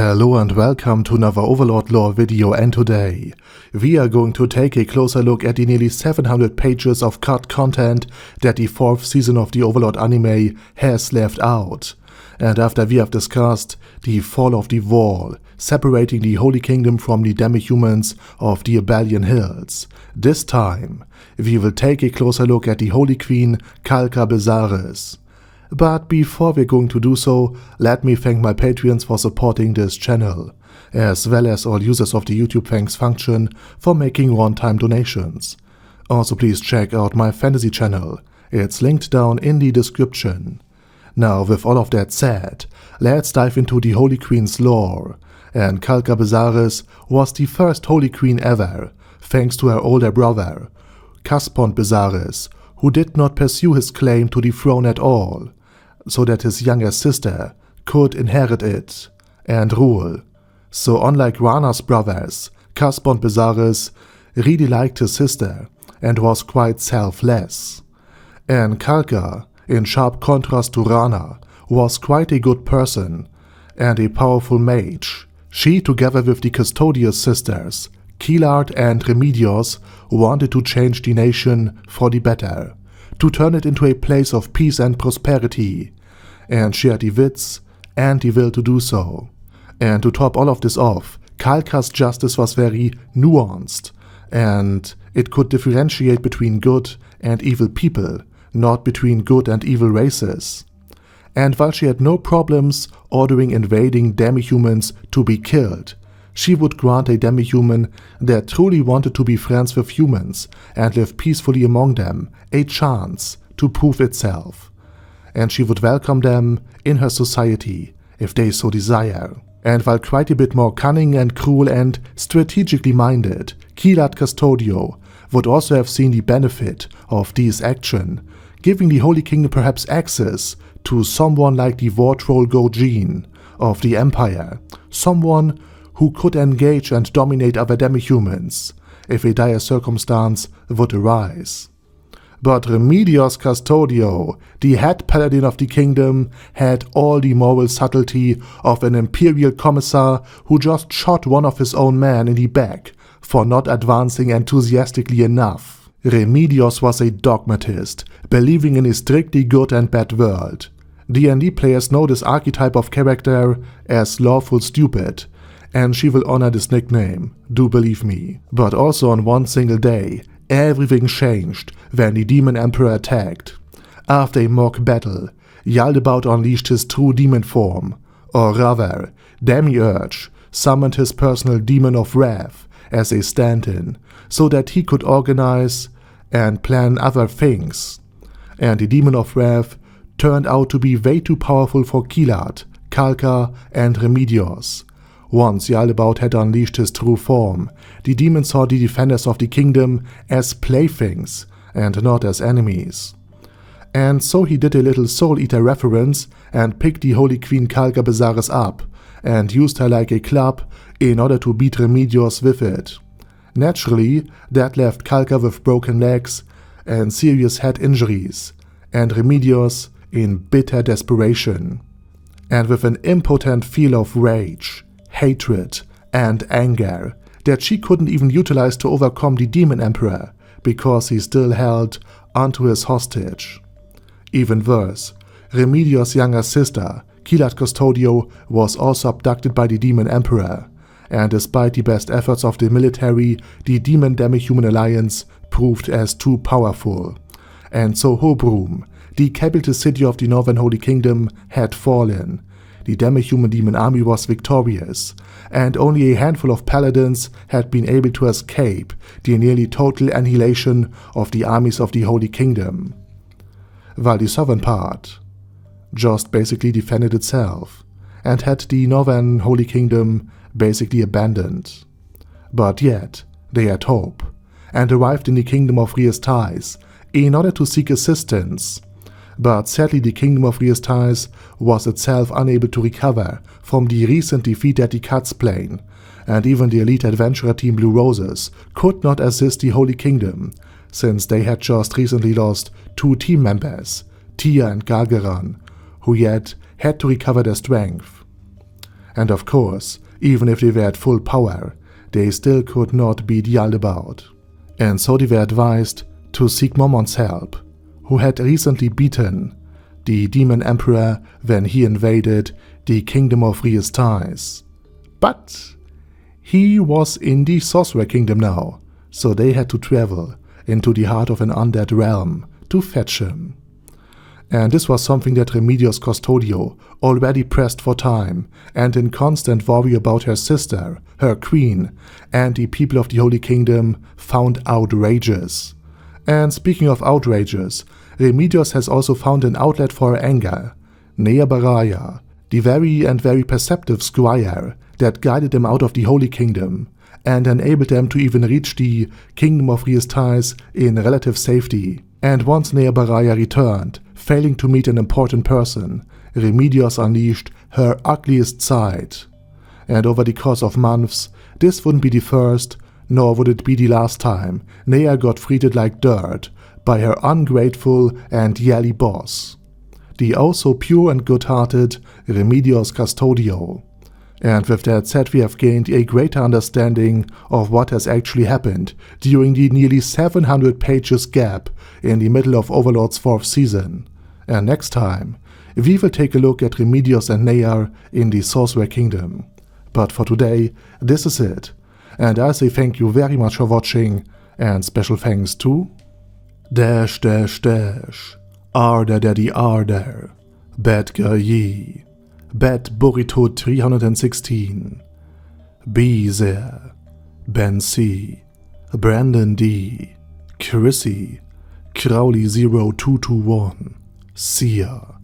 Hello and welcome to another Overlord lore video, and today we are going to take a closer look at the nearly 700 pages of cut content that the 4th season of the Overlord anime has left out. And after we have discussed the fall of the wall, separating the Holy Kingdom from the demi-humans of the Abelian Hills, this time we will take a closer look at the Holy Queen Kalka Besares. But before we're going to do so, let me thank my Patreons for supporting this channel, as well as all users of the YouTube thanks function for making one-time donations. Also please check out my fantasy channel, it's linked down in the description. Now with all of that said, let's dive into the Holy Queen's lore, and Kalka Besares was the first Holy Queen ever, thanks to her older brother, Caspont Besares, who did not pursue his claim to the throne at all, so that his younger sister could inherit it and rule. So unlike Rana's brothers, Caspont Besares really liked his sister and was quite selfless. And Kalka, in sharp contrast to Rana, was quite a good person and a powerful mage. She, together with the Custodius sisters, Kilard and Remedios, wanted to change the nation for the better, to turn it into a place of peace and prosperity, and she had the wits and the will to do so. And to top all of this off, Kalka's justice was very nuanced, and it could differentiate between good and evil people, not between good and evil races. And while she had no problems ordering invading demi-humans to be killed, she would grant a demi-human that truly wanted to be friends with humans and live peacefully among them a chance to prove itself. And she would welcome them in her society if they so desire. And while quite a bit more cunning and cruel and strategically minded, Kilard Custodio would also have seen the benefit of this action, giving the Holy Kingdom perhaps access to someone like the war troll Gojin of the Empire, someone who could engage and dominate other demi-humans if a dire circumstance would arise. But Remedios Custodio, the head paladin of the kingdom, had all the moral subtlety of an imperial commissar who just shot one of his own men in the back for not advancing enthusiastically enough. Remedios was a dogmatist, believing in a strictly good and bad world. D&D players know this archetype of character as lawful stupid, and she will honor this nickname, do believe me. But also on one single day, everything changed when the Demon Emperor attacked. After a mock battle, Yaldabaoth unleashed his true demon form, or rather, Demiurge summoned his personal Demon of Wrath as a stand-in, so that he could organize and plan other things. And the Demon of Wrath turned out to be way too powerful for Kilard, Kalka and Remedios. Once Yaldabaoth had unleashed his true form, the demon saw the defenders of the kingdom as playthings and not as enemies. And so he did a little Soul Eater reference and picked the Holy Queen Kalka Besares up and used her like a club in order to beat Remedios with it. Naturally, that left Kalka with broken legs and serious head injuries, and Remedios in bitter desperation. And with an impotent feel of rage, hatred and anger that she couldn't even utilize to overcome the Demon Emperor because he still held onto his hostage. Even worse, Remedios' younger sister, Kilard Custodio, was also abducted by the Demon Emperor, and despite the best efforts of the military, the Demon Demi-Human Alliance proved as too powerful. And so Hobrum, the capital city of the Northern Holy Kingdom, had fallen. The demi-human demon army was victorious, and only a handful of paladins had been able to escape the nearly total annihilation of the armies of the Holy Kingdom, while the southern part just basically defended itself and had the Northern Holy Kingdom basically abandoned. But yet, they had hope, and arrived in the Kingdom of Riestais in order to seek assistance. But sadly the Kingdom of Riestais was itself unable to recover from the recent defeat at the Cuts Plain, and even the elite adventurer team Blue Roses could not assist the Holy Kingdom, since they had just recently lost 2 team members, Tia and Gargeran, who yet had to recover their strength. and of course, even if they were at full power, they still could not beat Yaldabaoth. And so they were advised to seek Mormont's help, who had recently beaten the Demon Emperor when he invaded the Kingdom of Riestais. But he was in the Sorcerer Kingdom now, so they had to travel into the heart of an undead realm to fetch him. And this was something that Remedios Custodio, already pressed for time and in constant worry about her sister, her queen, and the people of the Holy Kingdom, found outrageous. And speaking of outrageous, Remedios has also found an outlet for her anger. Nea Baraya, the very perceptive squire that guided them out of the Holy Kingdom and enabled them to even reach the Kingdom of Riestais in relative safety. And once Nea Baraya returned, failing to meet an important person, Remedios unleashed her ugliest side. And over the course of months, this wouldn't be the first, nor would it be the last time Nea got treated like dirt by her ungrateful and yelly boss, the oh-so pure and good-hearted Remedios Custodio. And with that said, we have gained a greater understanding of what has actually happened during the nearly 700 pages gap in the middle of Overlord's 4th season. And next time, we will take a look at Remedios and Nea in the Sorcerer Kingdom. But for today, this is it. And I say thank you very much for watching, and special thanks to Arder Daddy Arder, Badger Ye, Bad Burrito 316, Beezer, Ben C, Brandon D, Chrissy, Crowley 0221, Sia,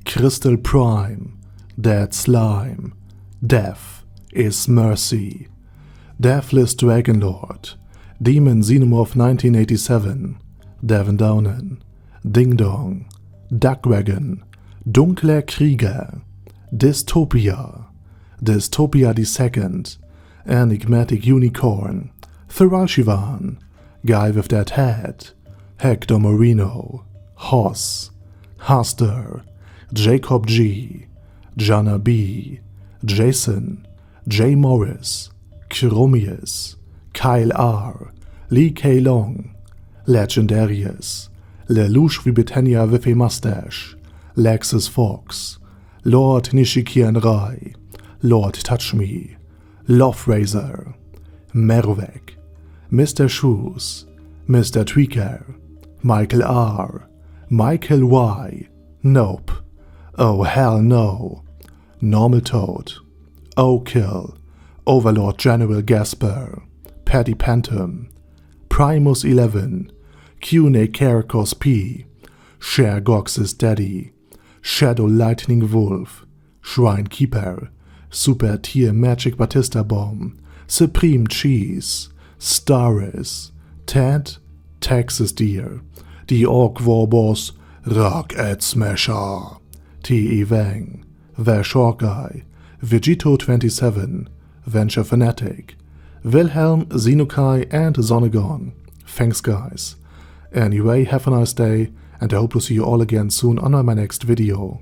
Crystal Prime, Dead Slime, Death is Mercy, Deathless Dragonlord, Demon Xenomorph 1987, Devin Downen, Ding Dong, Duckwagon, Dunkler Krieger, Dystopia, Dystopia II, Enigmatic Unicorn, Thralshivan, Guy with That Head, Hector Marino, Hoss, Haster, Jacob G, Jana B, Jason, J. Morris, Chromius, Kyle R, Lee K. Long, Legendarius, Lelouch Britannia with a Mustache, Lexus Fox, Lord Nishikian Rai, Lord Touch Me, Love Razor, Mervek, Mr. Shoes, Mr. Tweaker, Michael R, Michael Y, Nope, Oh Hell No, Normal Toad, O'Kill, Overlord General Gasper, Paddy Pantum, Primus 11, Cune Caracos P, Cher Gox's Daddy, Shadow Lightning Wolf, Shrine Keeper, Super Tier Magic Batista Bomb, Supreme Cheese, Staris, Ted, Texas Deer, The Orc War Boss, Rock Ed Smasher, T.E. Wang, The Short Guy, Vegito 27, Venture Fanatic, Wilhelm, Xenokai, and Zonagon. Thanks guys. Anyway, have a nice day, and I hope to see you all again soon on my next video.